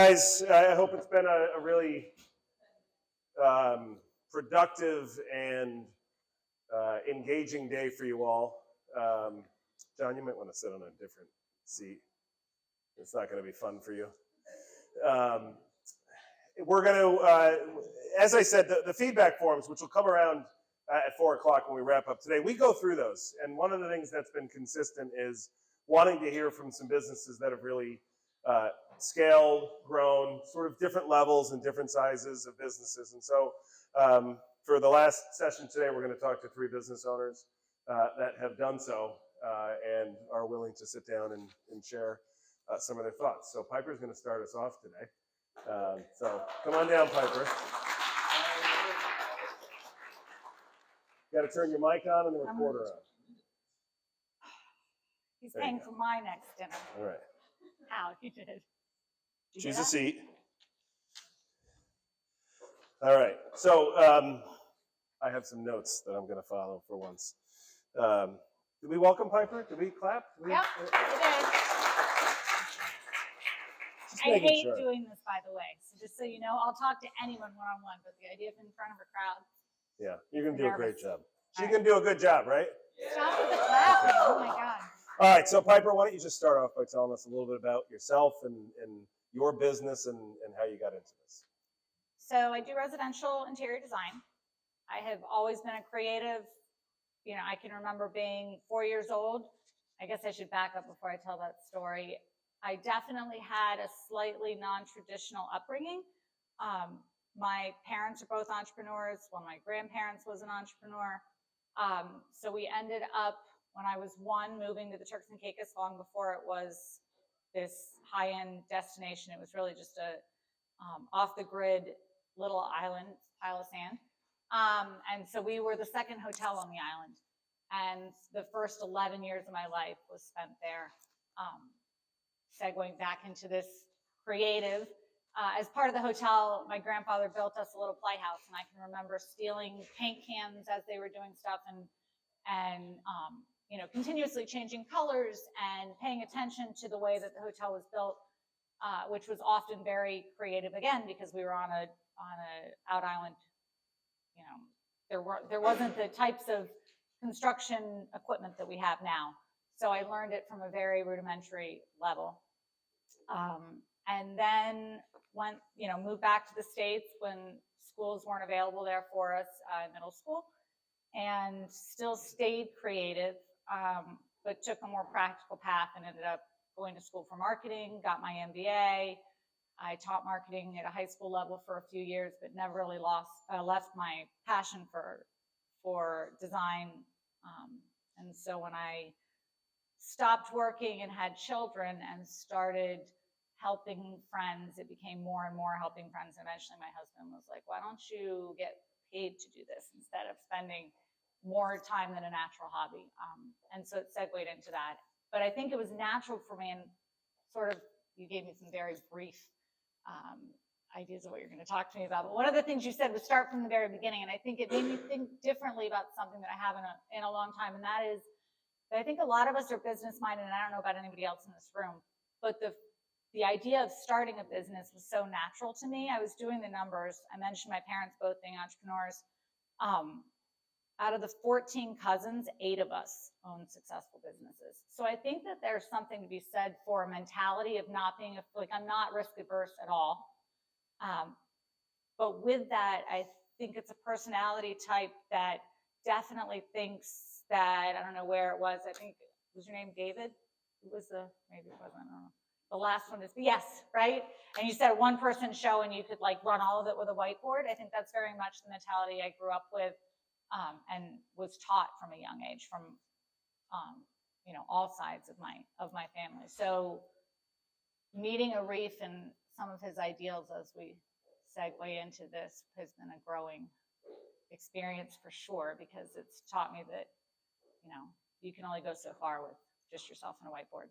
guys, I hope it's been a really productive and engaging day for you all. John, you might want to sit on a different seat. It's not going to be fun for you. We're going to, as I said, the feedback forms, which will come around at 4 o'clock when we wrap up today, we go through those. And one of the things that's been consistent is wanting to hear from some businesses that have really scaled, grown, sort of different levels and different sizes of businesses. And so for the last session today, we're going to talk to 3 business owners that have done so and are willing to sit down and share some of their thoughts. So Piper's going to start us off today. So come on down, Piper. You got to turn your mic on and the recorder on. He's paying for my next dinner. All right. How you did. Choose a seat. All right. So I have some notes that I'm going to follow for once. Did we welcome Piper? Did we clap? Yep, we did. I hate doing this, by the way. So just so you know, I'll talk to anyone one-on-one, but the idea of in front of a crowd. Yeah, you're going to do a great job. She's going to do a good job, right? Stop with the clapping. Oh, my God. All right, so Piper, why don't you just start off by telling us a little bit about yourself and your business and how you got into this. So I do residential interior design. I have always been a creative. You know, I can remember being 4 years old. I guess I should back up before I tell that story. I definitely had a slightly non-traditional upbringing. My parents are both entrepreneurs. One of my grandparents was an entrepreneur. So we ended up, when I was 1, moving to the Turks and Caicos long before it was this high-end destination. It was really just a off-the-grid little island, pile of sand. And so we were the second hotel on the island. And the first 11 years of my life was spent there. Segueing back into this creative. As part of the hotel, my grandfather built us a little playhouse, and I can remember stealing paint cans as they were doing stuff and you know, continuously changing colors and paying attention to the way that the hotel was built, which was often very creative again, because we were on a out island. You know, there wasn't the types of construction equipment that we have now. So I learned it from a very rudimentary level. And then moved back to the States when schools weren't available there for us in middle school, and still stayed creative, but took a more practical path and ended up going to school for marketing, got my MBA. I taught marketing at a high school level for a few years, but never really left my passion for design. And so when I stopped working and had children and started helping friends, it became more and more helping friends. And eventually my husband was like, why don't you get paid to do this instead of spending more time than a natural hobby? And so it segued into that. But I think it was natural for me, and sort of, you gave me some very brief ideas of what you're going to talk to me about. But one of the things you said was start from the very beginning. And I think it made me think differently about something that I haven't in a long time. And that is, I think a lot of us are business minded, and I don't know about anybody else in this room, but the idea of starting a business was so natural to me. I was doing the numbers. I mentioned my parents both being entrepreneurs. Out of the 14 cousins, 8 of us own successful businesses. So I think that there's something to be said for a mentality of not being, like, I'm not risk averse at all. But with that, I think it's a personality type that definitely thinks that, I don't know where it was, I think, was your name David? Who was maybe it wasn't, I don't know. The last one is, yes, right? And you said a one-person show and you could like run all of it with a whiteboard. I think that's very much the mentality I grew up with and was taught from a young age from, you know, all sides of my family. So meeting Arif and some of his ideals as we segue into this has been a growing experience for sure, because it's taught me that, you know, you can only go so far with just yourself and a whiteboard.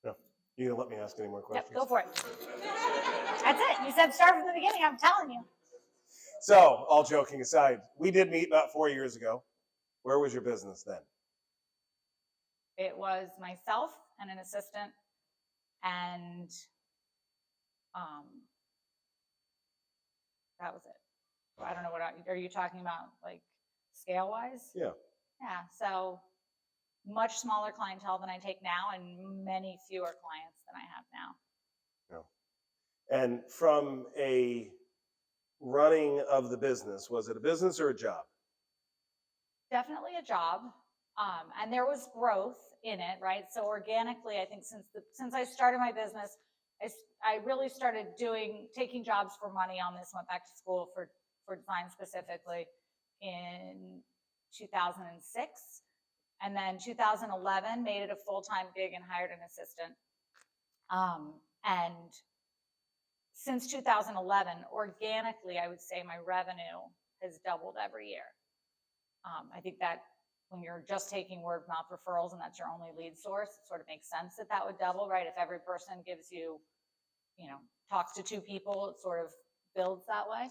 Yeah. You gonna let me ask any more questions? Yep, go for it. That's it. You said start from the beginning. I'm telling you. So, all joking aside, we did meet about 4 years ago. Where was your business then? It was myself and an assistant, and That was it. I don't know what, are you talking about, like scale wise? Yeah. Yeah, so much smaller clientele than I take now and many fewer clients than I have now. Yeah. And from a running of the business, was it a business or a job? Definitely a job. And there was growth in it, right? So organically, I think since I started my business, I really started taking jobs for money on this, went back to school for design specifically in 2006. And then 2011 made it a full-time gig and hired an assistant. And since 2011, organically, I would say my revenue has doubled every year. I think that when you're just taking word of mouth referrals and that's your only lead source, it sort of makes sense that would double, right? If every person gives you, talks to two people, it sort of builds that way.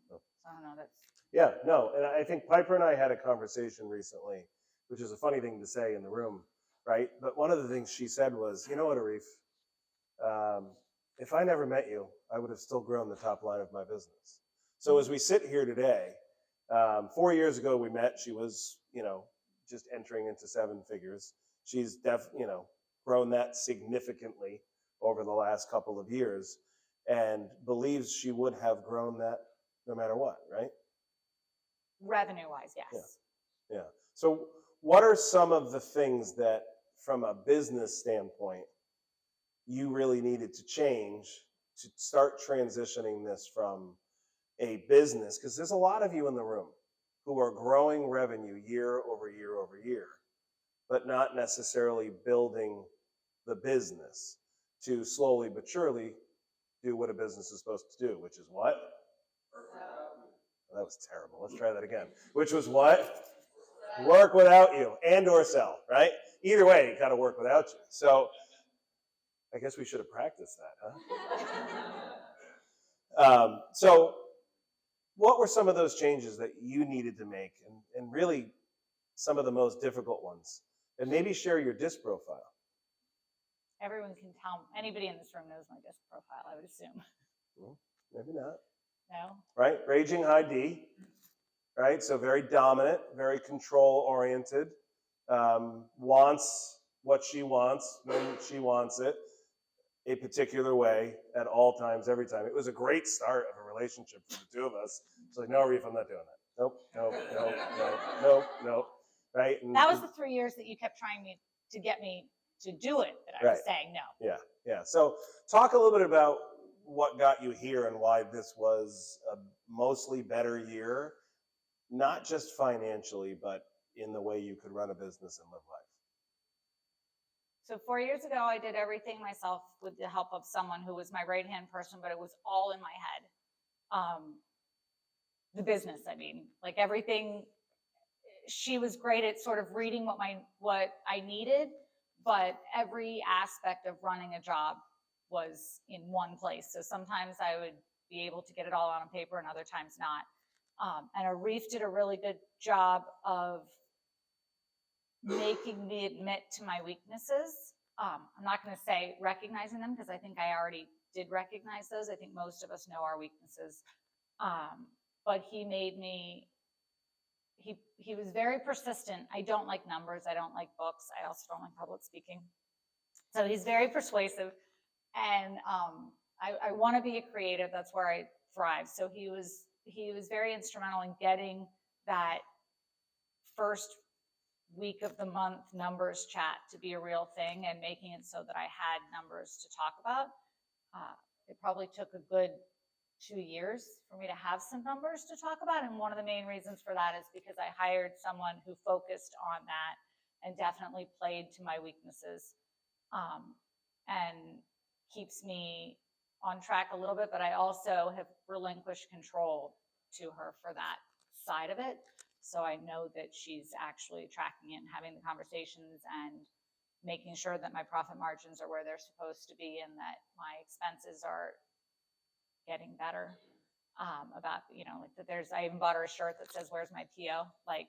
So I don't know, that's. Yeah, no, and I think Piper and I had a conversation recently, which is a funny thing to say in the room, right? But one of the things she said was, you know what, Arif, if I never met you, I would have still grown the top line of my business. So as we sit here today, 4 years ago we met. She was, just entering into seven figures. She's grown that significantly over the last couple of years, and believes she would have grown that no matter what, right? Revenue-wise, yes. Yeah. So what are some of the things that, from a business standpoint, you really needed to change to start transitioning this from a business? Because there's a lot of you in the room who are growing revenue year over year over year, but not necessarily building the business to slowly but surely do what a business is supposed to do, which is what? That was terrible. Let's try that again. Which was what? Work without you and or sell, right? Either way, you got to work without you. So I guess we should have practiced that, huh? So what were some of those changes that you needed to make, and really some of the most difficult ones? And maybe share your DISC profile. Everyone can tell, anybody in this room knows my DISC profile, I would assume. Well, maybe not. No? Right? Raging high D, right? So very dominant, very control-oriented, wants what she wants when she wants it, a particular way at all times, every time. It was a great start of a relationship for the two of us. It's like, no, Arif, I'm not doing that. Nope. Right? And that was the 3 years that you kept trying to get me to do it, that I was saying no. Yeah. So talk a little bit about what got you here and why this was a mostly better year, not just financially, but in the way you could run a business and live life. So 4 years ago, I did everything myself with the help of someone who was my right-hand person, but it was all in my head. The business, I mean, like everything, she was great at sort of reading what I needed, but every aspect of running a job was in one place. So sometimes I would be able to get it all on paper and other times not. And Arif did a really good job of making me admit to my weaknesses. I'm not going to say recognizing them, because I think I already did recognize those. I think most of us know our weaknesses. But he made me, he was very persistent. I don't like numbers. I don't like books. I also don't like public speaking. So he's very persuasive. And I want to be a creative. That's where I thrive. So he was very instrumental in getting that first week of the month numbers chat to be a real thing and making it so that I had numbers to talk about. It probably took a good 2 years for me to have some numbers to talk about. And one of the main reasons for that is because I hired someone who focused on that and definitely played to my weaknesses, and keeps me on track a little bit, but I also have relinquished control to her for that side of it. So I know that she's actually tracking it and having the conversations and making sure that my profit margins are where they're supposed to be and that my expenses are getting better. About, like that I even bought her a shirt that says, "Where's my PO?" Like,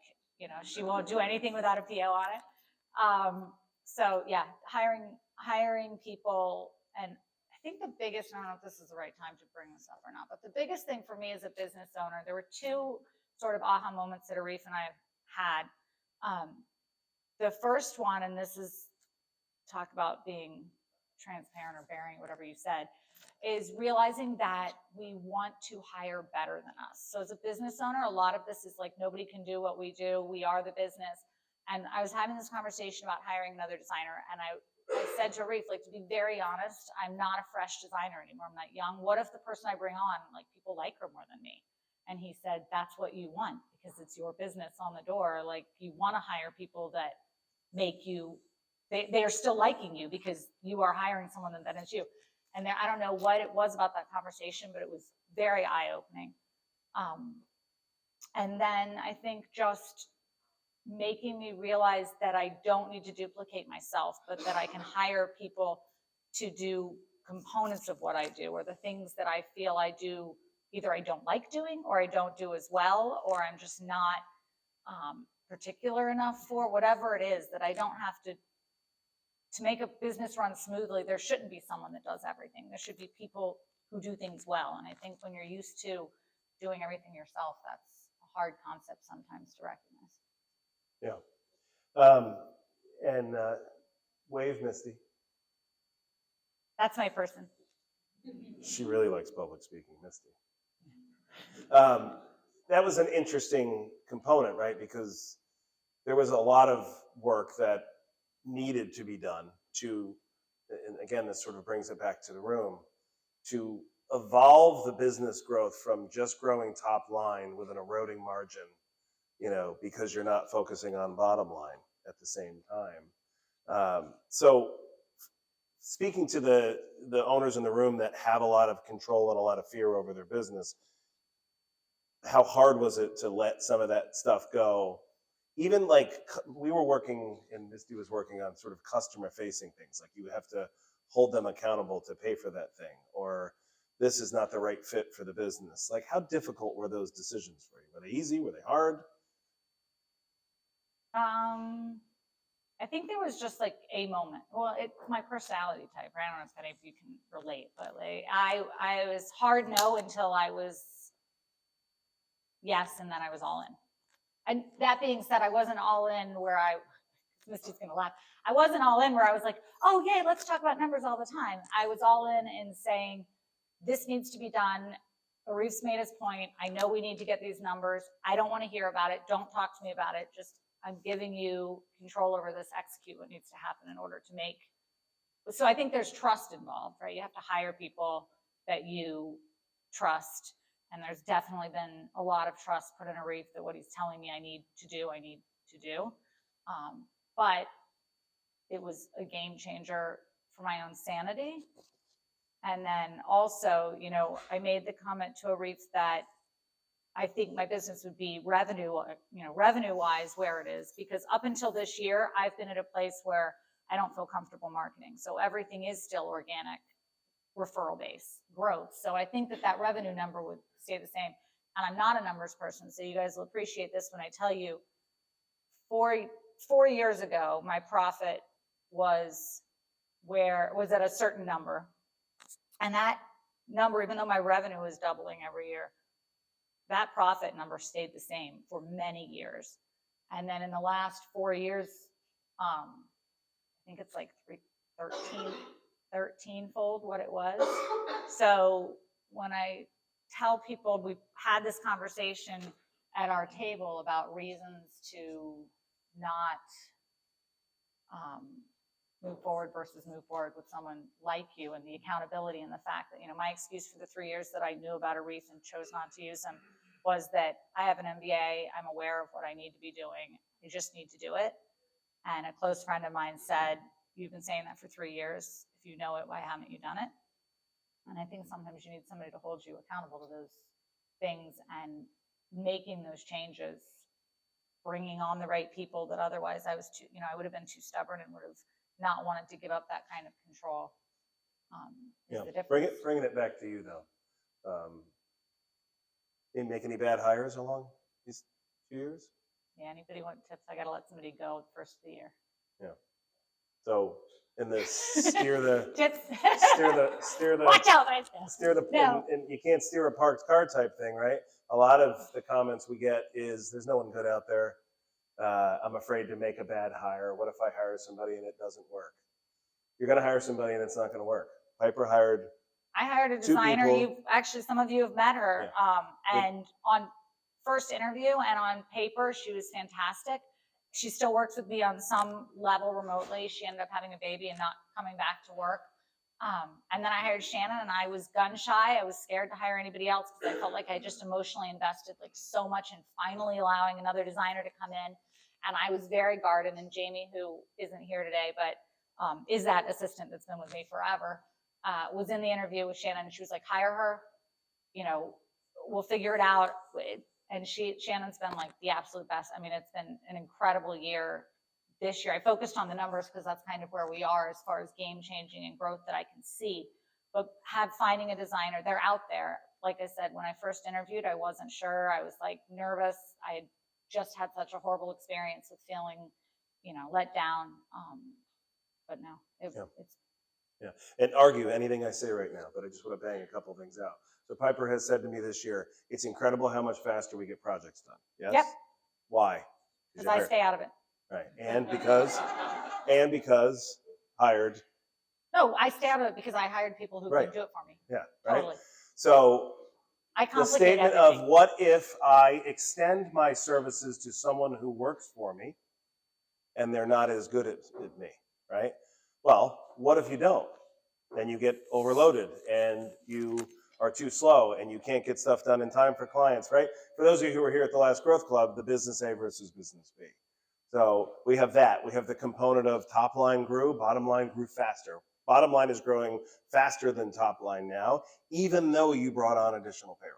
she won't do anything without a PO on it. So yeah, hiring people. And I think the biggest, I don't know if this is the right time to bring this up or not, but the biggest thing for me as a business owner, there were two sort of aha moments that Arif and I had. The first one, and this is talk about being transparent or bearing whatever you said, is realizing that we want to hire better than us. So as a business owner, a lot of this is like, nobody can do what we do. We are the business. And I was having this conversation about hiring another designer, and I said to Arif, like, to be very honest, I'm not a fresh designer anymore. I'm not young. What if the person I bring on, like, people like her more than me? And he said, that's what you want, because it's your business on the door. Like, you want to hire people that make you, they are still liking you because you are hiring someone that is you. And there, I don't know what it was about that conversation, but it was very eye-opening. And then I think just making me realize that I don't need to duplicate myself, but that I can hire people to do components of what I do, or the things that I feel I do, either I don't like doing, or I don't do as well, or I'm just not particular enough for, whatever it is, that I don't have to make a business run smoothly. There shouldn't be someone that does everything. There should be people who do things well. And I think when you're used to doing everything yourself, that's a hard concept sometimes to recognize. Yeah. And wave, Misty. That's my person. She really likes public speaking, Misty. That was an interesting component, right? Because there was a lot of work that needed to be done to, and again, this sort of brings it back to the room, to evolve the business growth from just growing top line with an eroding margin, because you're not focusing on bottom line at the same time. So speaking to the owners in the room that have a lot of control and a lot of fear over their business, how hard was it to let some of that stuff go? Even like we were working, and Misty was working on sort of customer facing things, like you have to hold them accountable to pay for that thing, or this is not the right fit for the business. Like, how difficult were those decisions for you? Were they easy? Were they hard? I think there was just like a moment. Well, it's my personality type. I don't know if any of you can relate, but like I was hard no until I was yes, and then I was all in. And that being said, I wasn't all in where Misty's gonna laugh. I wasn't all in where I was like, oh yay, let's talk about numbers all the time. I was all in saying, this needs to be done. Arif's made his point. I know we need to get these numbers. I don't want to hear about it. Don't talk to me about it. Just, I'm giving you control over this, execute what needs to happen in order to make. So I think there's trust involved, right? You have to hire people that you trust. And there's definitely been a lot of trust put in Arif that what he's telling me I need to do. But it was a game changer for my own sanity. And then also, I made the comment to Arif that I think my business would be revenue-wise where it is, because up until this year, I've been at a place where I don't feel comfortable marketing. So everything is still organic, referral-based growth. So I think that revenue number would stay the same. And I'm not a numbers person, so you guys will appreciate this when I tell you, 4 years ago, my profit was at a certain number. And that number, even though my revenue was doubling every year, that profit number stayed the same for many years. And then in the last 4 years, I think it's like 13-fold what it was. So when I tell people, we've had this conversation at our table about reasons to not move forward versus move forward with someone like you, and the accountability, and the fact that, my excuse for the 3 years that I knew about Arif and chose not to use him was that I have an MBA, I'm aware of what I need to be doing, I just need to do it. And a close friend of mine said, you've been saying that for 3 years. If you know it, why haven't you done it? And I think sometimes you need somebody to hold you accountable to those things, and making those changes, bringing on the right people that otherwise I was I would have been too stubborn and would have not wanted to give up that kind of control. Yeah, bringing it back to you though. Didn't make any bad hires along these 2 years? Yeah, anybody want tips? I got to let somebody go the first of the year. Yeah. So in the steer the Just steer the watch out, I said. steer the No. and you can't steer a parked car type thing, right? A lot of the comments we get is there's no one good out there. I'm afraid to make a bad hire. What if I hire somebody and it doesn't work? You're going to hire somebody and it's not going to work. Piper hired. I hired a designer. You actually, some of you have met her. Yeah. And on first interview and on paper, she was fantastic. She still works with me on some level remotely. She ended up having a baby and not coming back to work. And then I hired Shannon, and I was gun shy. I was scared to hire anybody else because I felt like I just emotionally invested like so much in finally allowing another designer to come in. And I was very guarded. And Jamie, who isn't here today, but is that assistant that's been with me forever, was in the interview with Shannon, and she was like, hire her, you know, we'll figure it out. And Shannon's been like the absolute best. I mean, it's been an incredible year this year. I focused on the numbers because that's kind of where we are as far as game changing and growth that I can see. But finding a designer, they're out there. Like I said, when I first interviewed, I wasn't sure. I was like nervous. I had just had such a horrible experience with feeling, you know, let down. But no, it's. Yeah, and argue anything I say right now, but I just want to bang a couple things out. So Piper has said to me this year, it's incredible how much faster we get projects done. Yes? Yep. Why? Because I stay out of it. Right, and because hired. No, I stay out of it because I hired people who can do it for me. Yeah, right. Totally. So the statement everything. of what if I extend my services to someone who works for me and they're not as good at me, right? Well, what if you don't? Then you get overloaded and you are too slow and you can't get stuff done in time for clients, right? For those of you who were here at the last Growth Club, the business A versus business B. So we have that. We have the component of top line grew, bottom line grew faster. Bottom line is growing faster than top line now, even though you brought on additional payroll.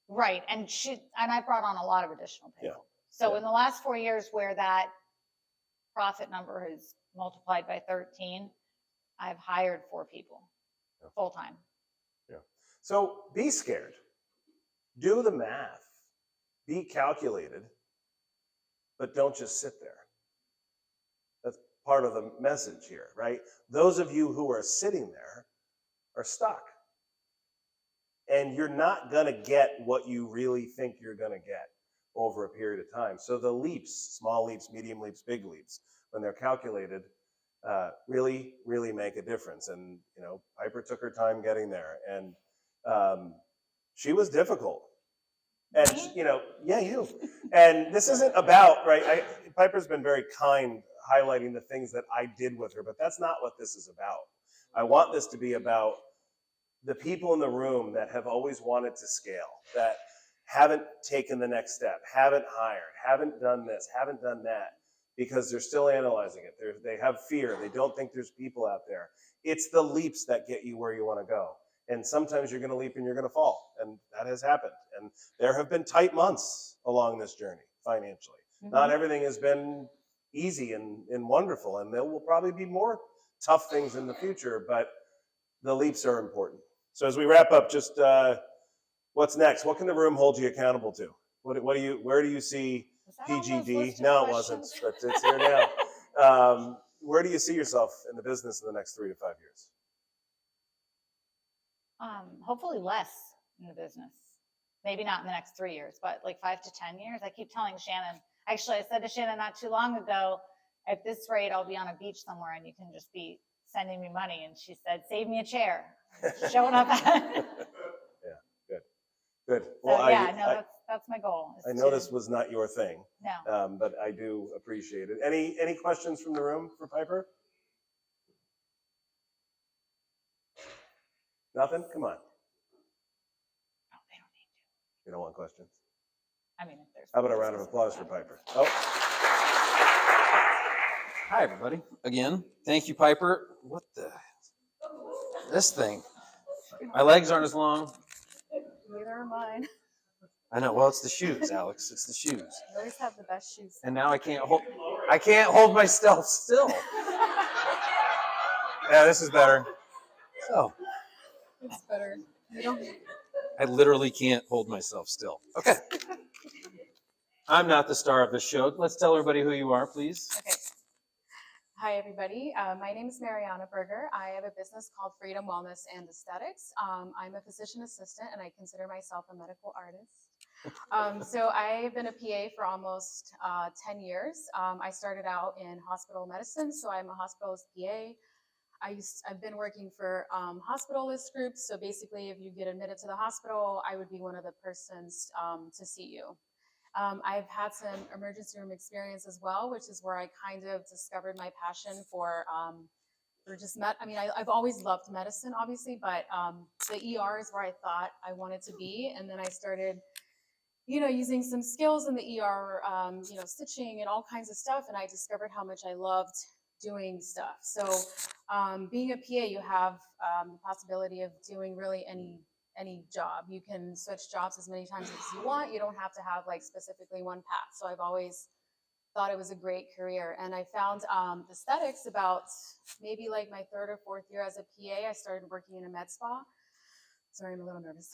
Right, and I brought on a lot of additional payroll. Yeah. So in the last 4 years where that profit number has multiplied by 13, I've hired 4 people full time. Yeah. So be scared. Do the math. Be calculated, but don't just sit there. That's part of the message here, right? Those of you who are sitting there are stuck. And you're not going to get what you really think you're going to get over a period of time. So the leaps, small leaps, medium leaps, big leaps, when they're calculated, really, really make a difference. And, you know, Piper took her time getting there. And she was difficult. And, you know, yeah, you. And this isn't about, right, Piper's been very kind highlighting the things that I did with her, but that's not what this is about. I want this to be about the people in the room that have always wanted to scale, that haven't taken the next step, haven't hired, haven't done this, haven't done that, because they're still analyzing it. They have fear. They don't think there's people out there. It's the leaps that get you where you want to go. And sometimes you're going to leap and you're going to fall. And that has happened. And there have been tight months along this journey financially. Mm-hmm. Not everything has been easy and wonderful. And there will probably be more tough things in the future, but the leaps are important. So as we wrap up, just what's next? What can the room hold you accountable to? Where do you see PGD? No, it wasn't, but it's here now. Where do you see yourself in the business in the next 3 to 5 years? Hopefully less in the business. Maybe not in the next 3 years, but like 5 to 10 years. I keep telling Shannon, actually I said to Shannon not too long ago, at this rate, I'll be on a beach somewhere and you can just be sending me money. And she said, save me a chair. Showing up. Yeah, good. Well, so, yeah, that's my goal. I know this was not your thing. No. But I do appreciate it. Any questions from the room for Piper? Nothing? Come on. No, they don't need to. You don't want questions? I mean, if there's. How about a round of applause for Piper? Oh. Hi, everybody. Again, thank you, Piper. What the? This thing. My legs aren't as long. Neither are mine. I know. Well, it's the shoes, Alex. It's the shoes. You always have the best shoes. And now I can't hold myself still. Yeah, this is better. So. It's better. You don't. I literally can't hold myself still. Okay. I'm not the star of this show. Let's tell everybody who you are, please. Okay. Hi, everybody. My name is Mariana Berger. I have a business called Freedom Wellness and Aesthetics. I'm a physician assistant, and I consider myself a medical artist. So I've been a PA for almost 10 years. I started out in hospital medicine, so I'm a hospitalist PA. I've been working for hospitalist groups. So basically, if you get admitted to the hospital, I would be one of the persons to see you. I've had some emergency room experience as well, which is where I kind of discovered my passion for just I've always loved medicine, obviously, but the ER is where I thought I wanted to be. And then I started, using some skills in the ER, stitching and all kinds of stuff. And I discovered how much I loved doing stuff. So being a PA, you have the possibility of doing really any job. You can switch jobs as many times as you want. You don't have to have like specifically one path. So I've always thought it was a great career. And I found aesthetics about maybe like my third or fourth year as a PA. I started working in a med spa. Sorry, I'm a little nervous.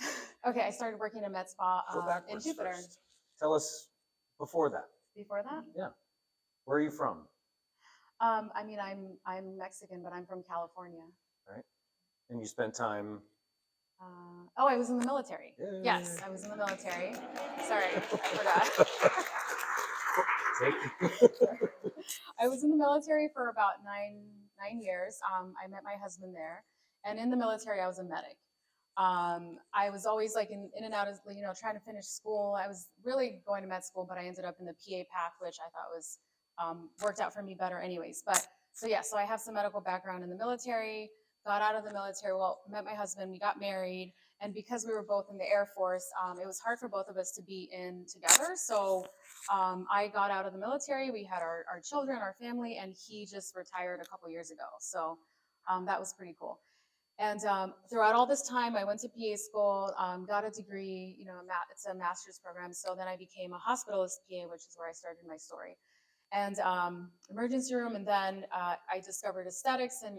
Okay, I started working in a med spa Go in backwards Jupiter. first. Tell us before that. Before that, Yeah. Where are you from? I'm Mexican, but I'm from California. Right. And you spent time. I was in the military. Yay. Yes, I was in the military. Sorry, I forgot. I was in the military for about nine years. I met my husband there, and in the military, I was a medic. I was always like in and out of, trying to finish school. I was really going to med school, but I ended up in the PA path, which I thought was worked out for me better anyways. But so I have some medical background in the military, got out of the military, met my husband, we got married. And because we were both in the Air Force, it was hard for both of us to be in together. So I got out of the military, we had our children, our family, and he just retired a couple years ago. So that was pretty cool. And throughout all this time, I went to PA school, got a degree, it's a master's program. So then I became a hospitalist PA, which is where I started my story. And emergency room, and then I discovered aesthetics. And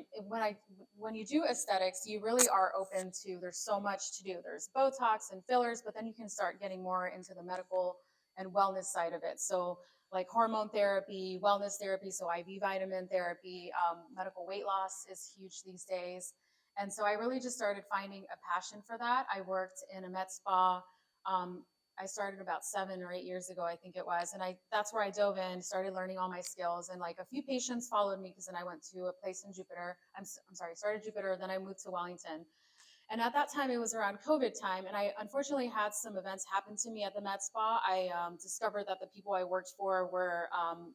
when you do aesthetics, you really are open to, there's so much to do. There's Botox and fillers, but then you can start getting more into the medical and wellness side of it. So like hormone therapy, wellness therapy, so IV vitamin therapy, medical weight loss is huge these days. And so I really just started finding a passion for that. I worked in a med spa. I started about 7 or 8 years ago, I think it was. And that's where I dove in, started learning all my skills. And like a few patients followed me because then I went to a place in Jupiter. Started Jupiter, then I moved to Wellington. And at that time, it was around COVID time. And I unfortunately had some events happen to me at the med spa. I discovered that the people I worked for were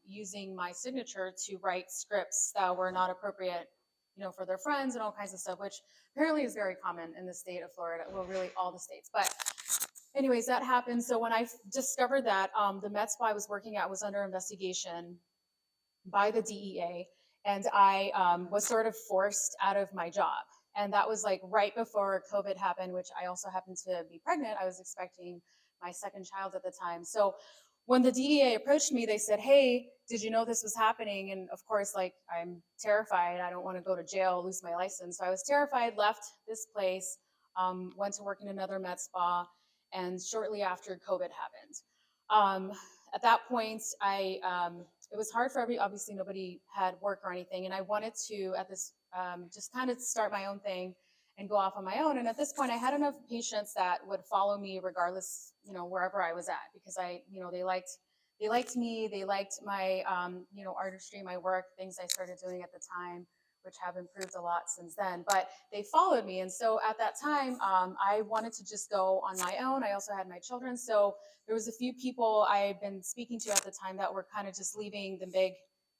using my signature to write scripts that were not appropriate, for their friends and all kinds of stuff, which apparently is very common in the state of Florida. Well, really all the states. But anyways, that happened. So when I discovered that the med spa I was working at was under investigation by the DEA, and I was sort of forced out of my job. And that was like right before COVID happened, which I also happened to be pregnant. I was expecting my second child at the time. So when the DEA approached me, they said, "Hey, did you know this was happening?" And of course, like, I'm terrified. I don't want to go to jail, lose my license. So I was terrified, left this place, went to work in another med spa, and shortly after COVID happened. At that point, it was hard for obviously nobody had work or anything. And I wanted to, at this, just kind of start my own thing and go off on my own. And at this point, I had enough patients that would follow me regardless, wherever I was at, because they liked me, they liked my, artistry, my work, things I started doing at the time, which have improved a lot since then, but they followed me. And so at that time, I wanted to just go on my own. I also had my children. So there was a few people I had been speaking to at the time that were kind of just leaving the big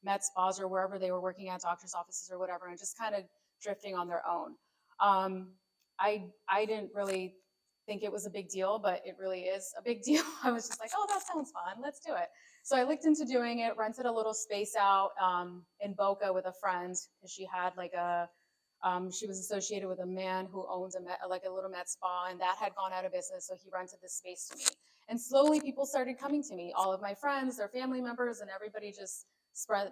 med spas or wherever they were working at, doctor's offices or whatever, and just kind of drifting on their own. I didn't really think it was a big deal, but it really is a big deal. I was just like, oh, that sounds fun. Let's do it. So I looked into doing it, rented a little space out in Boca with a friend, because she had like she was associated with a man who owned a little med spa, and that had gone out of business. So he rented this space to me. And slowly people started coming to me, all of my friends, their family members, and everybody just spread,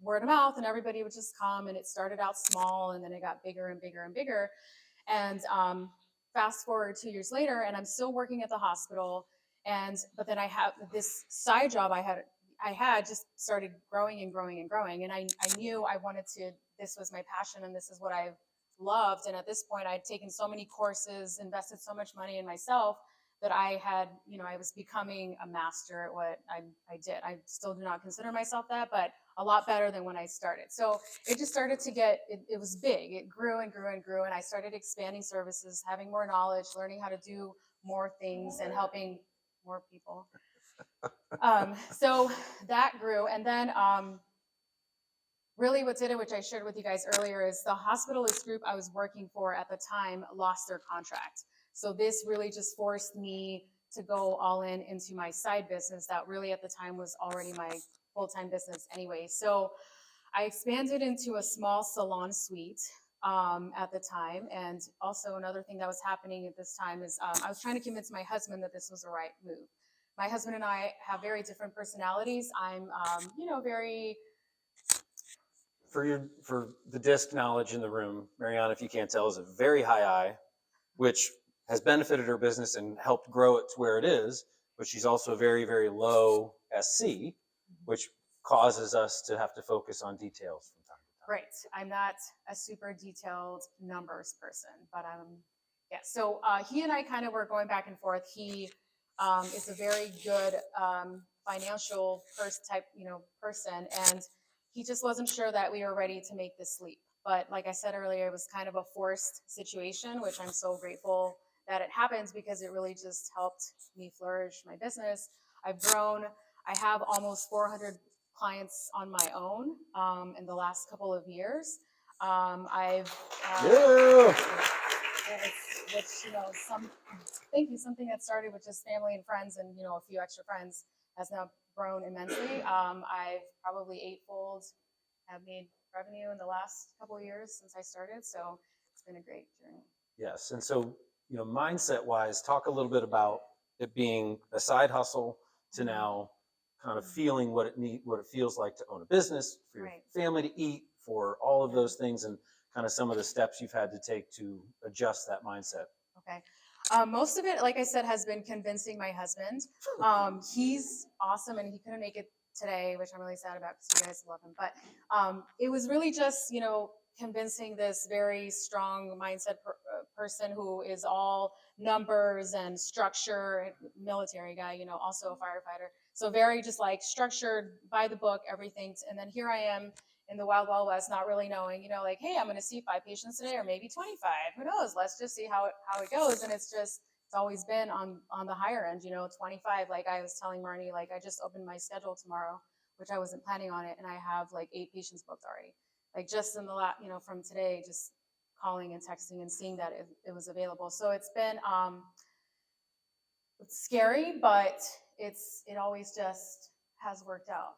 word of mouth, and everybody would just come. And it started out small, and then it got bigger and bigger and bigger. And fast forward 2 years later, and I'm still working at the hospital. But then I have this side job I had I had just started growing and growing and growing. And I knew I wanted to, this was my passion and this is what I loved. And at this point, I'd taken so many courses, invested so much money in myself that I had, I was becoming a master at what I did. I still do not consider myself that, but a lot better than when I started. So it just started to get, it was big. It grew and grew and grew. And I started expanding services, having more knowledge, learning how to do more things and helping more people. So that grew. And then really what did it, which I shared with you guys earlier, is the hospitalist group I was working for at the time lost their contract. So this really just forced me to go all in into my side business that really at the time was already my full-time business anyway. So I expanded into a small salon suite at the time. And also another thing that was happening at this time is I was trying to convince my husband that this was the right move. My husband and I have very different personalities. I'm, very For the disc knowledge in the room, Mariana, if you can't tell, is a very high I, which has benefited her business and helped grow it to where it is. But she's also a very, very low SC, which causes us to have to focus on details from time to time. Right. I'm not a super detailed numbers person, but yeah. So he and I kind of were going back and forth. He is a very good financial person, and he just wasn't sure that we were ready to make this leap. But like I said earlier, it was kind of a forced situation, which I'm so grateful that it happens because it really just helped me flourish my business. I've grown. I have almost 400 clients on my own in the last couple of years. I've something that started with just family and friends and a few extra friends has now grown immensely. I've probably eightfold have made revenue in the last couple of years since I started, so it's been a great journey. Yes, and so mindset wise, talk a little bit about it being a side hustle to now kind of feeling what it feels like to own a business, for your family to eat, for all of those things, and kind of some of the steps you've had to take to adjust that mindset. Okay. Most of it, like I said, has been convincing my husband. He's awesome and he couldn't make it today, which I'm really sad about because you guys love him. But it was really just, convincing this very strong mindset person who is all numbers and structure, military guy, also a firefighter. So very just like structured by the book, everything. And then here I am in the wild, wild west, not really knowing, like, hey, I'm going to see 5 patients today or maybe 25. Who knows? Let's just see how it goes. And it's always been on the higher end, 25. Like I was telling Marnie, like I just opened my schedule tomorrow, which I wasn't planning on it. And I have like 8 patients booked already. Like just in the from today, just calling and texting and seeing that it was available. So it's been it's scary, but it always just has worked out.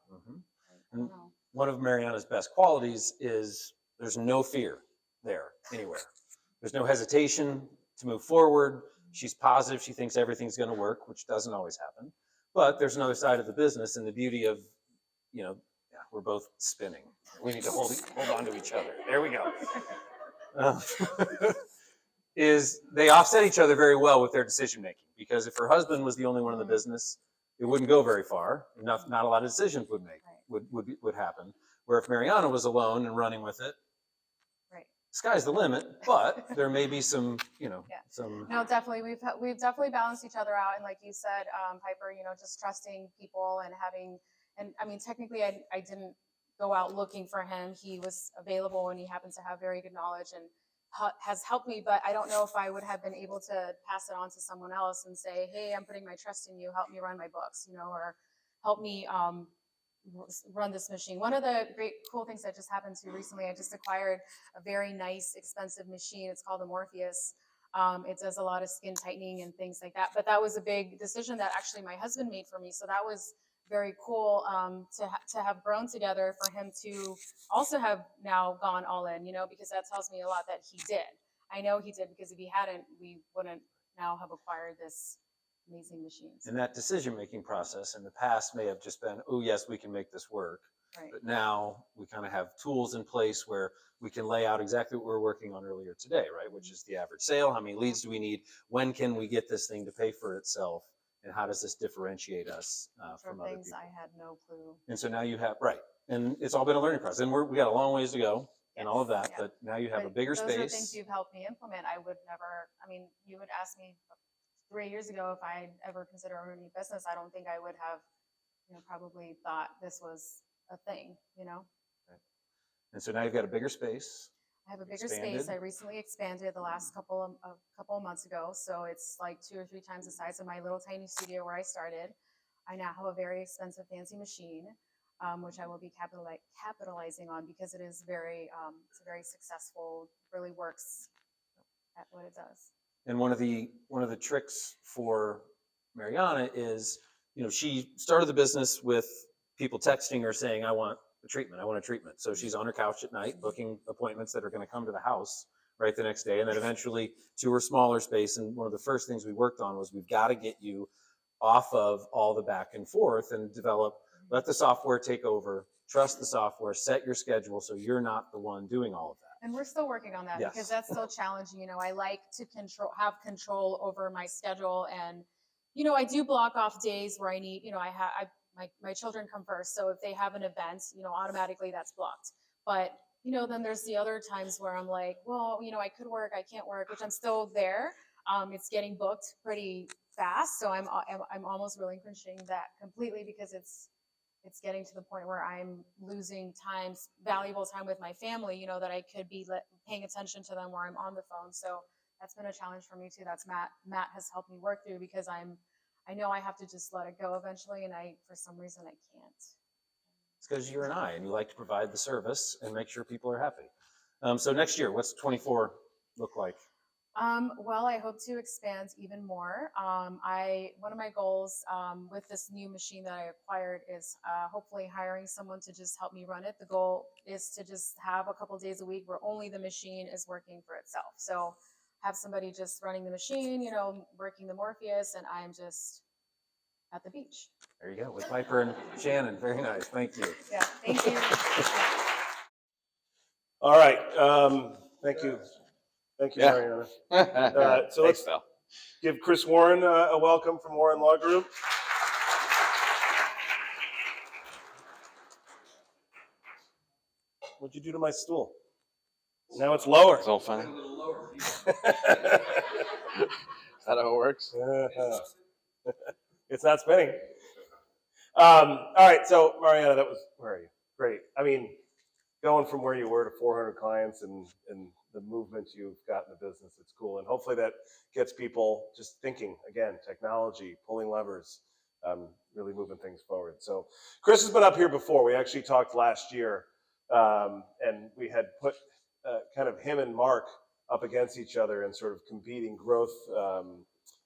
Mm-hmm. One of Mariana's best qualities is there's no fear there anywhere. There's no hesitation to move forward. She's positive. She thinks everything's going to work, which doesn't always happen. But there's another side of the business, and the beauty of, we're both spinning. We need to hold on to each other. There we go. Is they offset each other very well with their decision making, because if her husband was the only one in the business, it wouldn't go very far. Not a lot of decisions would happen. Where if Mariana was alone and running with it, sky's the limit. But there may be some, some. No, definitely. We've definitely balanced each other out, and like you said, Piper, just trusting people and having. And I mean, technically, I didn't go out looking for him. He was available, and he happens to have very good knowledge and has helped me. But I don't know if I would have been able to pass it on to someone else and say, "Hey, I'm putting my trust in you. Help me run my books," or help me run this machine. One of the great cool things that just happened to me recently, I just acquired a very nice, expensive machine. It's called a Morpheus. It does a lot of skin tightening and things like that. But that was a big decision that actually my husband made for me. So that was very cool to have grown together, for him to also have now gone all in, because that tells me a lot that he did. I know he did, because if he hadn't, we wouldn't now have acquired this amazing machines. And that decision-making process in the past may have just been, oh yes, we can make this work. Right. But now we kind of have tools in place where we can lay out exactly what we were working on earlier today, right? Which is the average sale. How many leads do we need? When can we get this thing to pay for itself? and how does this differentiate us For from other things people? I had no clue. And so now you have, right, and it's all been a learning process, and we got a long ways to go and all of Yes, that, yeah. but now you have a But bigger those are things space. you've helped me implement. I would never, I mean, you would ask me 3 years ago if I'd ever consider owning a business. I don't think I would have, probably thought this was a thing, And so now you've got a bigger space. I have a bigger Expanded. space. I recently expanded the last couple of months ago, so it's like 2 or 3 times the size of my little tiny studio where I started. I now have a very expensive, fancy machine, which I will be capitalizing on because it is it's very successful. Really works at what it does. And one of the tricks for Mariana is, she started the business with people texting her saying, I want a treatment. So she's on her couch at night booking appointments that are going to come to the house right the next day. And then eventually to her smaller space. And one of the first things we worked on was we've got to get you off of all the back and forth and let the software take over, trust the software, set your schedule so you're not the one doing all of that. And we're still working on that Yes. because that's still challenging. I like to have control over my schedule, and I do block off days where I need. My children come first, so if they have an event, automatically that's blocked. But then there's the other times where I'm like, well, I could work, I can't work, which I'm still there. It's getting booked pretty fast, so I'm almost relinquishing that completely because it's getting to the point where I'm losing valuable time with my family, that I could be paying attention to them where I'm on the phone. So that's been a challenge for me too. That's Matt has helped me work through because I know I have to just let it go eventually. And for some reason I can't. It's because you're an I and you like to provide the service and make sure people are happy. So next year, what's 24 look like? Well, I hope to expand even more. One of my goals with this new machine that I acquired is hopefully hiring someone to just help me run it. The goal is to just have a couple days a week where only the machine is working for itself. So have somebody just running the machine, working the Morpheus, and I'm just at the beach. There you go, with Piper and Shannon. Very nice. Thank you. Yeah, thank you. All right. Thank you. Thank you, Yeah. Mariana. So let's give Chris Warren a welcome from Warren Law Group. What'd you do to my stool? Now it's lower. It's all fine. Is that how it works? It's not spinning. All right, so Mariana, where are you? Great. I mean, going from where you were to 400 clients and the movement you've got in the business, it's cool. And hopefully that gets people just thinking, again, technology, pulling levers, really moving things forward. So Chris has been up here before. We actually talked last year, and we had put kind of him and Mark up against each other in sort of competing growth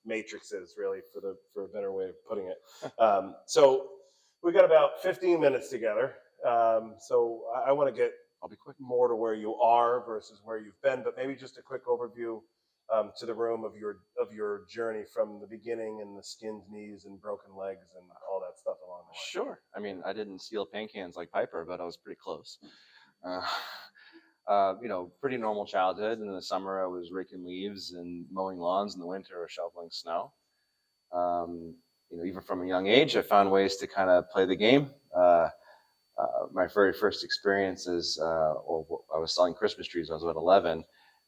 matrices, really, for a better way of putting it. So we got about 15 minutes together. So I want to get I'll be quick. more to where you are versus where you've been, but maybe just a quick overview to the room of your journey from the beginning and the skinned knees and broken legs and all that stuff along the way. Sure. I mean, I didn't steal paint cans like Piper, but I was pretty close. Pretty normal childhood. In the summer, I was raking leaves and mowing lawns. In the winter, I was shoveling snow. Even from a young age, I found ways to kind of play the game. My very first experience is, I was selling Christmas trees. I was about 11,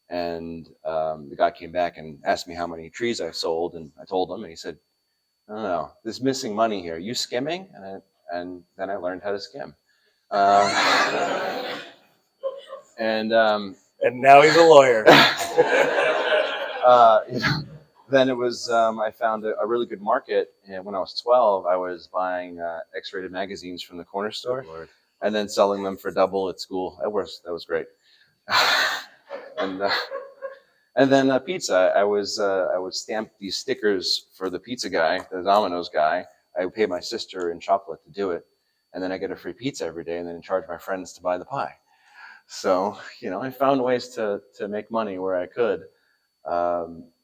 and the guy came back and asked me how many trees I sold, and I told him, and he said, "No, there's missing money here. Are you skimming?" And then I learned how to skim. And now he's a lawyer. Then it was, I found a really good market. And when I was 12, I was buying X-rated magazines from the corner store and then selling them for double at school. That was great. And then pizza. I would stamp these stickers for the pizza guy, the Domino's guy. I would pay my sister in chocolate to do it. And then I get a free pizza every day and then charge my friends to buy the pie. So, I found ways to make money where I could.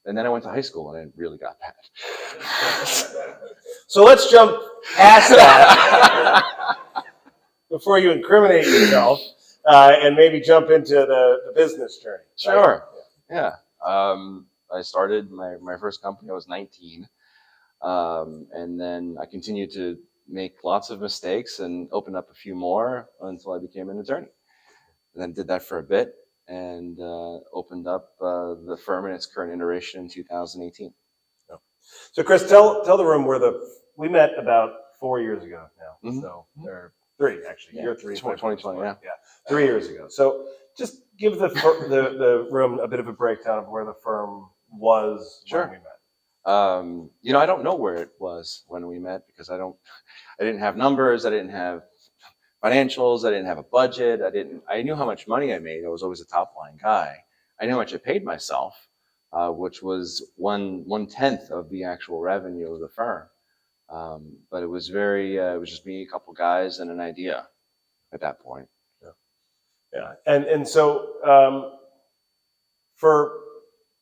And then I went to high school and it really got bad. So let's jump past that before you incriminate yourself and maybe jump into the business journey. Sure. Yeah. I started my first company. I was 19. And then I continued to make lots of mistakes and open up a few more until I became an attorney. And then did that for a bit and opened up the firm in its current iteration in 2018. So Chris, tell the room we met about 4 years ago now. Mhm. So or 3 actually. Yeah. Year 3. 2020, yeah. 3 years ago. So just give the room a bit of a breakdown of where the firm was Sure. when we met. I don't know where it was when we met because I didn't have numbers. I didn't have financials. I didn't have a budget. I knew how much money I made. I was always a top line guy. I knew how much I paid myself, which was 1/10 of the actual revenue of the firm. But it was it was just me, a couple guys, and an idea at that point. Yeah. And so for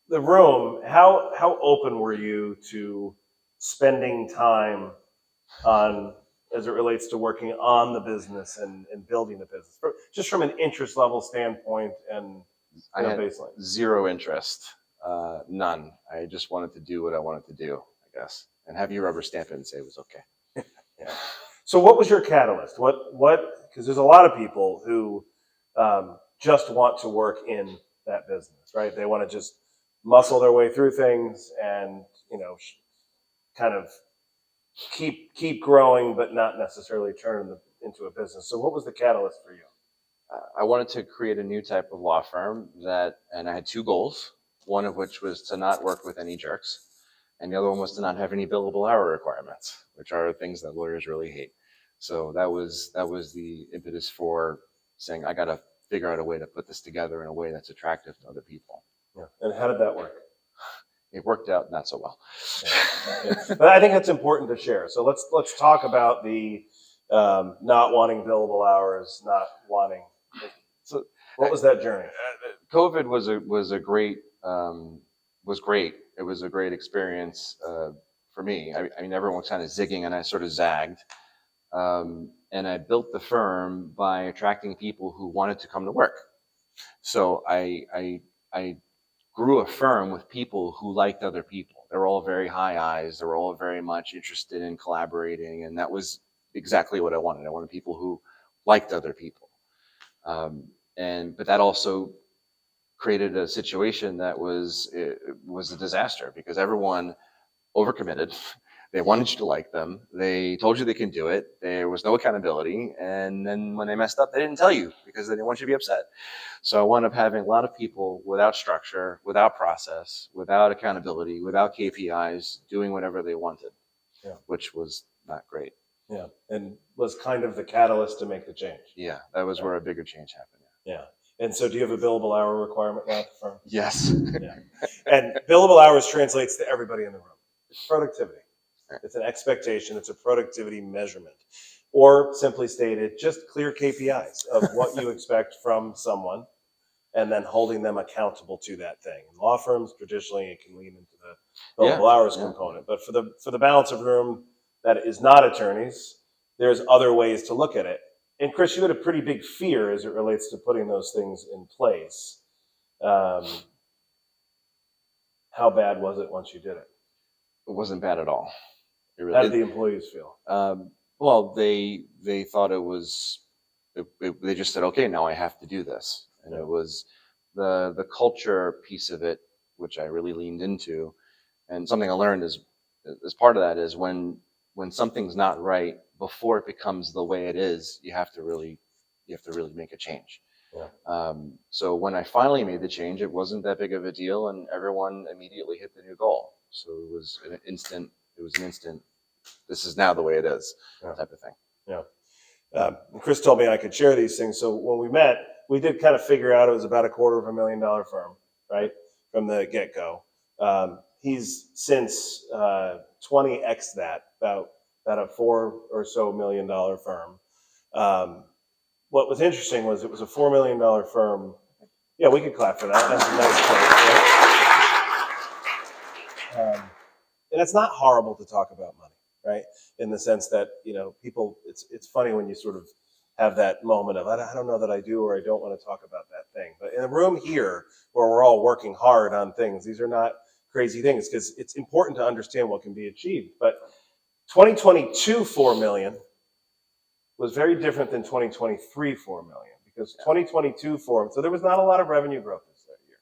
the room, how open were you to spending time on as it relates to working on the business and building the business, just from an interest level standpoint and I had baseline? zero interest, none. I just wanted to do what I wanted to do, I guess, and have you rubber stamp it and say it was okay. Yeah. So what was your catalyst? What? Because there's a lot of people who just want to work in that business, right? They want to just muscle their way through things and kind of keep growing, but not necessarily turn into a business. So what was the catalyst for you? I wanted to create a new type of law firm and I had 2 goals. One of which was to not work with any jerks, and the other one was to not have any billable hour requirements, which are things that lawyers really hate. So that was the impetus for saying I got to figure out a way to put this together in a way that's attractive to other people. Yeah. And how did that work? It worked out not so well. Yeah. But I think that's important to share. So let's talk about the not wanting billable hours, not wanting. So what was that journey? COVID was great. It was a great experience for me. I mean, everyone was kind of zigging, and I sort of zagged. And I built the firm by attracting people who wanted to come to work. So I grew a firm with people who liked other people. They were all very high eyes. They were all very much interested in collaborating, and that was exactly what I wanted. I wanted people who liked other people. But that also created a situation that was a disaster because everyone overcommitted. They wanted you to like them. They told you they can do it. There was no accountability. And then when they messed up, they didn't tell you because they didn't want you to be upset. So I wound up having a lot of people without structure, without process, without accountability, without KPIs, doing whatever they wanted, which was not great. Yeah, and was kind of the catalyst to make the change. Yeah, that was where a bigger change happened. Yeah. And so do you have a billable hour requirement now at the firm? Yes. Yeah. And billable hours translates to everybody in the room. It's productivity. It's an expectation. It's a productivity measurement. Or simply stated, just clear KPIs of what you expect from someone and then holding them accountable to that thing. In law firms, traditionally, it can lean into the billable hours component. But for the balance of the room that is not attorneys, there's other ways to look at it. And Chris, you had a pretty big fear as it relates to putting those things in place. How bad was it once you did it? It wasn't bad at all. How did the employees feel? Well, they thought it was. They just said, "Okay, now I have to do this," and it was the culture piece of it, which I really leaned into, and something I learned is part of that is when something's not right before it becomes the way it is, you have to really make a change. Yeah. So when I finally made the change, it wasn't that big of a deal, and everyone immediately hit the new goal. So it was an instant. This is now the way it is, type of thing. Yeah. Chris told me I could share these things. So when we met, we did kind of figure out it was about a $250,000 firm, right, from the get-go. He's since 20x that, about a $4 or so million firm. What was interesting was it was a $4 million firm. Yeah, we could clap for that. That's a nice place. Right? And it's not horrible to talk about money, right? In the sense that, people, it's funny when you sort of have that moment of, I don't know that I do or I don't want to talk about that thing. But in a room here where we're all working hard on things, these are not crazy things because it's important to understand what can be achieved. But 2022 4 million was very different than 2023 4 million because 2022 so there was not a lot of revenue growth this year,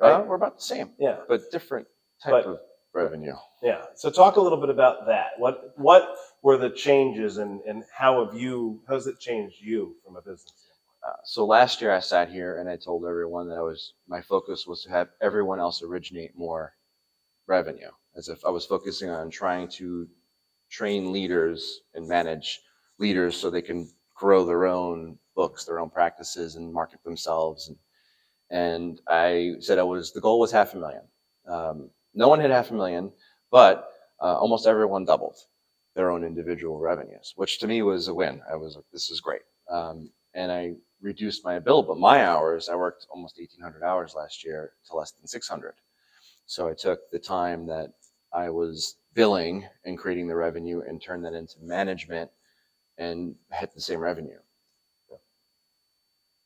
right? We're about the same, Yeah, but different type of revenue. yeah. So talk a little bit about that. What were the changes and how's it changed you from a business standpoint? So last year I sat here and I told everyone that my focus was to have everyone else originate more revenue, as if I was focusing on trying to train leaders and manage leaders so they can grow their own books, their own practices, and market themselves. And I said the goal was $500,000. No one hit $500,000, but almost everyone doubled their own individual revenues, which to me was a win. I was like, this is great. And I reduced my bill, but my hours, I worked almost 1,800 hours last year to less than 600. So I took the time that I was billing and creating the revenue and turned that into management and hit the same revenue.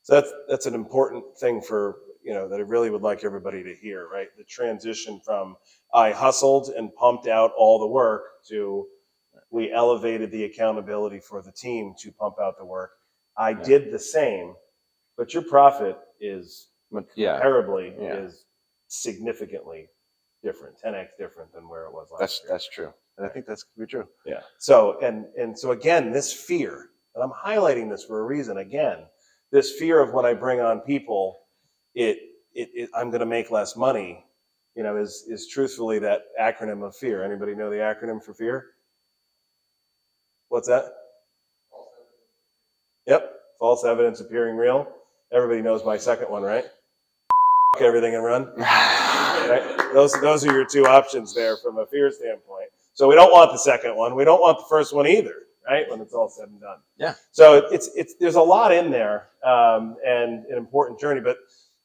So that's an important thing for, that I really would like everybody to hear, right? The transition from I hustled and pumped out all the work to we elevated the accountability for the team to pump out the work. I did the same, but your profit is comparably is significantly different, 10x different than where it was last year. That's true. And I think that's true. Yeah. So, and so again, this fear, and I'm highlighting this for a reason, again, this fear of when I bring on people, I'm going to make less money, is truthfully that acronym of fear. Anybody know the acronym for fear? What's that? Yep. False evidence appearing real. Everybody knows my second one, right? Everything and run. Right? Those are your two options there from a fear standpoint. So we don't want the second one. We don't want the first one either, right? When it's all said and done. Yeah. So there's a lot in there and an important journey, but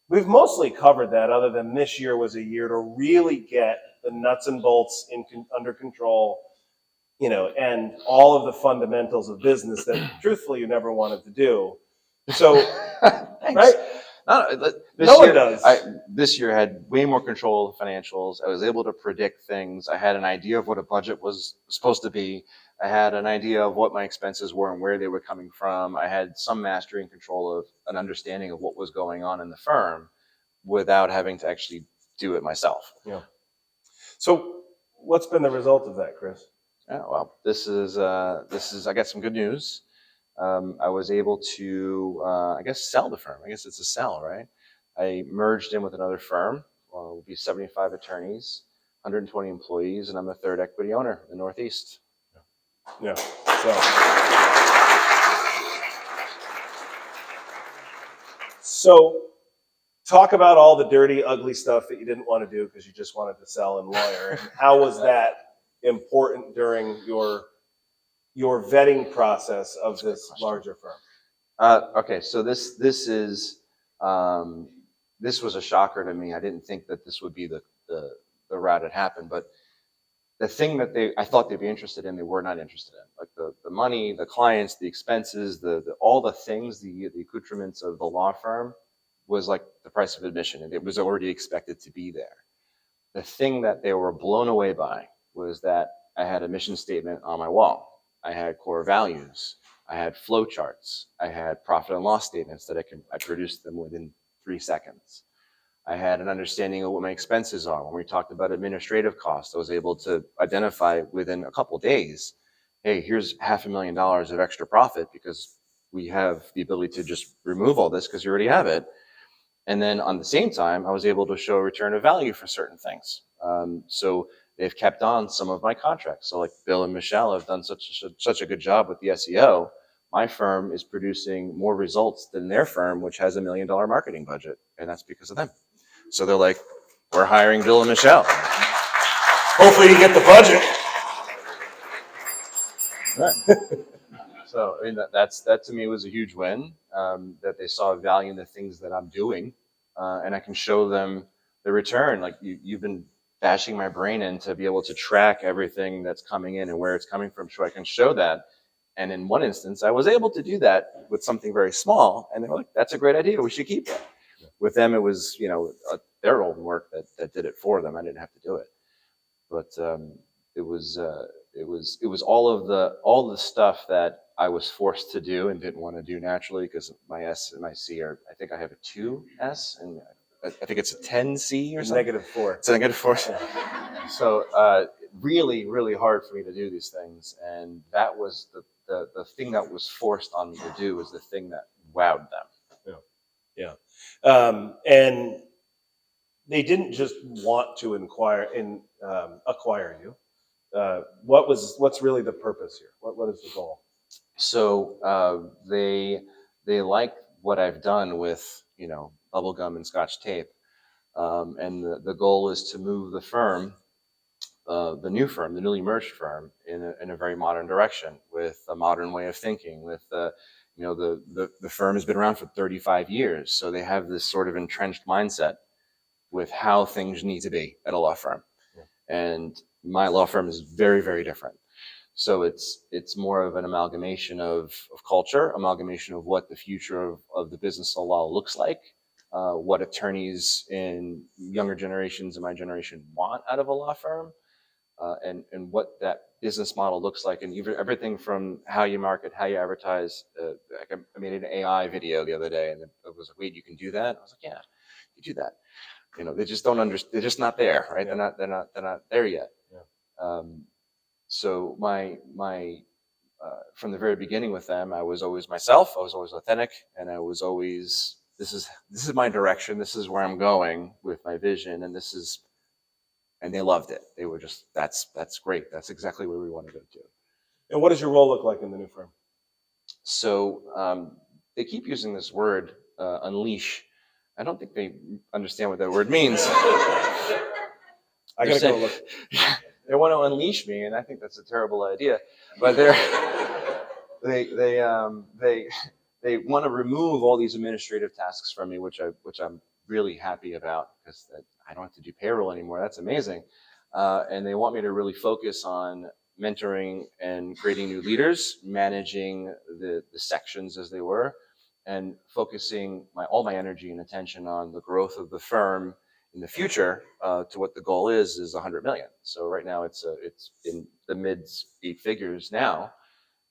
we've mostly covered that other than this year was a year to really get the nuts and bolts under control, and all of the fundamentals of business that truthfully you never wanted to do. So, right? No one does. This year I had way more control of the financials. I was able to predict things. I had an idea of what a budget was supposed to be. I had an idea of what my expenses were and where they were coming from. I had some mastery and control of an understanding of what was going on in the firm without having to actually do it myself. Yeah. So what's been the result of that, Chris? Yeah, well, this is I got some good news. I was able to, sell the firm. I guess it's a sell, right? I merged in with another firm. Well, it will be 75 attorneys, 120 employees, and I'm the third equity owner in the Northeast. Yeah. So talk about all the dirty, ugly stuff that you didn't want to do because you just wanted to sell and lawyer. And how was that important during your vetting process of this larger firm? Okay, so this was a shocker to me. I didn't think that this would be the route it happened, but the thing that I thought they'd be interested in, they were not interested in. Like the money, the clients, the expenses, all the things, the accoutrements of the law firm was like the price of admission, and it was already expected to be there. The thing that they were blown away by was that I had a mission statement on my wall. I had core values. I had flow charts. I had profit and loss statements that I produced them within 3 seconds. I had an understanding of what my expenses are. When we talked about administrative costs, I was able to identify within a couple of days, hey, here's $500,000 of extra profit because we have the ability to just remove all this because you already have it. And then on the same time, I was able to show a return of value for certain things. So they've kept on some of my contracts. So like Bill and Michelle have done such a good job with the SEO. My firm is producing more results than their firm, which has $1 million marketing budget. And that's because of them. So they're like, we're hiring Bill and Michelle. Hopefully you get the budget. Right. So I mean, that to me was a huge win, that they saw value in the things that I'm doing. And I can show them the return. Like you've been bashing my brain in to be able to track everything that's coming in and where it's coming from, so I can show that. And in one instance, I was able to do that with something very small, and they were like, that's a great idea, we should keep that. with them, it was, their own work that did it for them. I didn't have to do it. But it was all the stuff that I was forced to do and didn't want to do naturally, because my S and my C are, I think I have a 2S and I think it's a 10C or something. -4. It's a -4. So really, really hard for me to do these things. And that was the thing that was forced on me to do, was the thing that wowed them. Yeah. And they didn't just want to acquire you. What's really the purpose here? What is the goal? So they like what I've done with, bubble gum and Scotch tape. And the goal is to move the firm, the new firm, the newly merged firm, in a very modern direction, with a modern way of thinking. With the firm has been around for 35 years, so they have this sort of entrenched mindset with how things need to be at a law firm. Yeah. And my law firm is very, very different. So it's more of an amalgamation of culture, amalgamation of what the future of the business of law looks like, what attorneys in younger generations and my generation want out of a law firm, and what that business model looks like, and even everything from how you market, how you advertise. I made an AI video the other day, and it was like, "Wait, you can do that?" I was like, "Yeah, you do that." They just don't understand. They're just not there, right? Yeah. They're not there yet. Yeah. So my from the very beginning with them, I was always myself. I was always authentic, and I was always, this is my direction. This is where I'm going with my vision, and they loved it. They were just, that's great. That's exactly where we want to go to. And what does your role look like in the new firm? So they keep using this word, unleash. I don't think they understand what that word means. I gotta go look. They want to unleash me, and I think that's a terrible idea. But they want to remove all these administrative tasks from me, which I'm really happy about, because I don't have to do payroll anymore. That's amazing. And they want me to really focus on mentoring and creating new leaders, managing the sections as they were, and focusing all my energy and attention on the growth of the firm in the future, to what the goal is 100 million. So right now it's in the mid 8 figures now,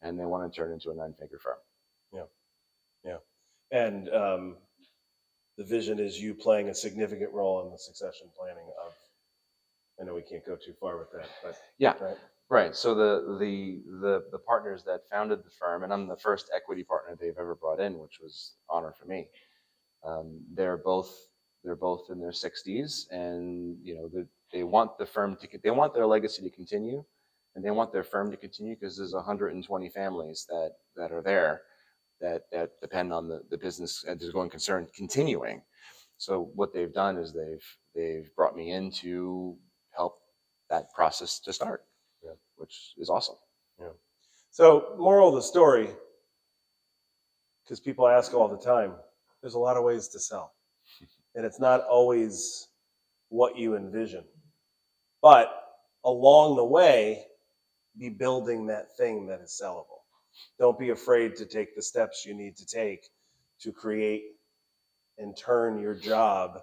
and they want to turn it into a 9-figure firm. Yeah. And the vision is you playing a significant role in the succession planning of, I know we can't go too far with that, but Yeah. Right. So the partners that founded the firm, and I'm the first equity partner they've ever brought in, which was an honor for me. They're both in their 60s, and they want the firm they want their legacy to continue, and they want their firm to continue, because there's 120 families that are there that depend on the business and the going concern continuing. So what they've done is they've brought me in to help that process to start, which is awesome. Yeah. So moral of the story, because people ask all the time, there's a lot of ways to sell. And it's not always what you envision. But along the way, be building that thing that is sellable. Don't be afraid to take the steps you need to take to create and turn your job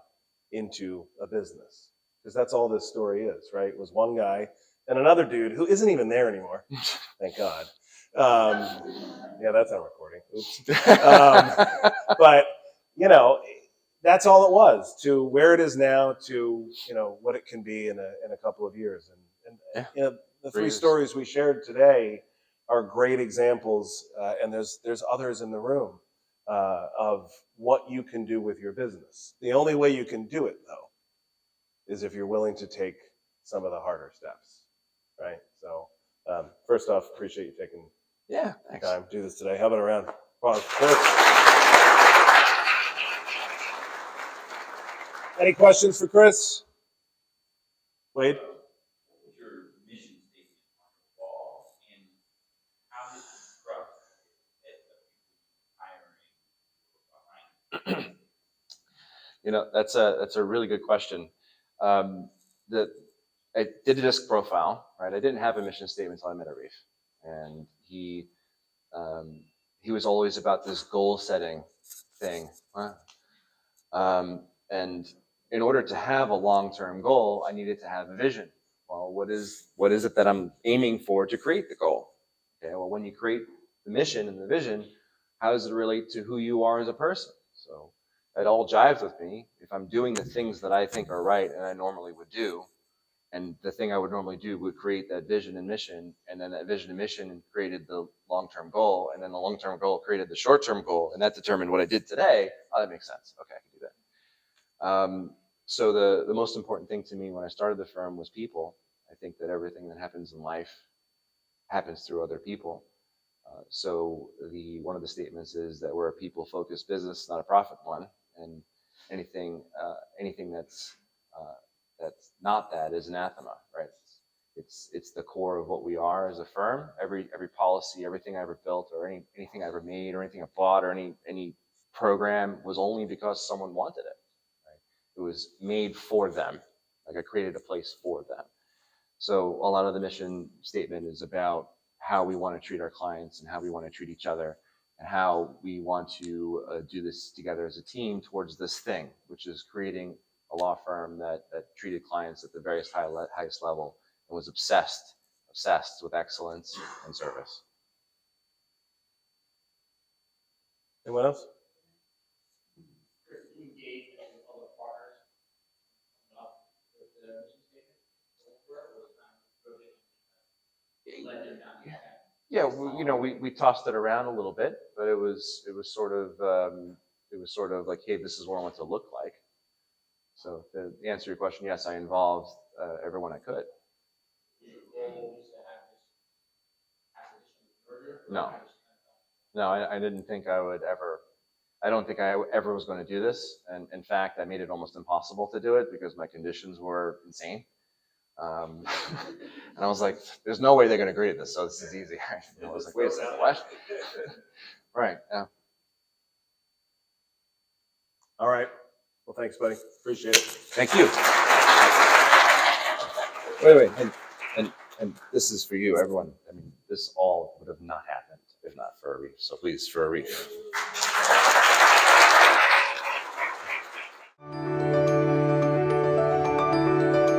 into a business. Because that's all this story is, right? It was one guy and another dude who isn't even there anymore. Thank God. Yeah, that's not recording. Oops. But, that's all it was, to where it is now, to what it can be in a couple of years. And the 3 stories we shared today are great examples, and there's others in the room, of what you can do with your business. The only way you can do it, though, is if you're willing to take some of the harder steps, right? So first off, appreciate you taking time to do this today. How about a round of applause for Chris? Any questions for Chris? Wade? Your mission statement on the wall, and how does it construct that the people hiring? That's a really good question. I did a disc profile, right? I didn't have a mission statement until I met Arif, and he was always about this goal setting thing. And in order to have a long-term goal, I needed to have a vision. Well, what is it that I'm aiming for to create the goal? Okay, well, when you create the mission and the vision, how does it relate to who you are as a person? So it all jives with me. If I'm doing the things that I think are right and I normally would do, and the thing I would normally do would create that vision and mission, and then that vision and mission created the long-term goal, and then the long-term goal created the short-term goal, and that determined what I did today. Oh, that makes sense. Okay, I can do that. So the most important thing to me when I started the firm was people. I think that everything that happens in life happens through other people. So one of the statements is that we're a people-focused business, not a profit one, and anything that's not that is anathema, right? It's the core of what we are as a firm. Every policy, everything I ever built, or anything I ever made, or anything I bought, or any program was only because someone wanted it. Right? It was made for them. Like I created a place for them. So a lot of the mission statement is about how we want to treat our clients and how we want to treat each other and how we want to do this together as a team towards this thing, which is creating a law firm that treated clients at the highest level and was obsessed with excellence and service. Anyone else? Engagement with other partners up with the mission statement, where it was led them down the path. Yeah, we tossed it around a little bit, but it was sort of like, hey, this is what I want it to look like. So to answer your question, yes, I involved everyone I could. No, I didn't think I would ever. I don't think I ever was going to do this, and in fact, I made it almost impossible to do it because my conditions were insane. And I was like, "There's no way they're going to agree to this, so this is easy." I was like, "Wait a second, what?" Right? Yeah. All right. Well, thanks, buddy. Appreciate it. Thank you. Wait, and this is for you, everyone. I mean, this all would have not happened if not for Arif. So please, for Arif.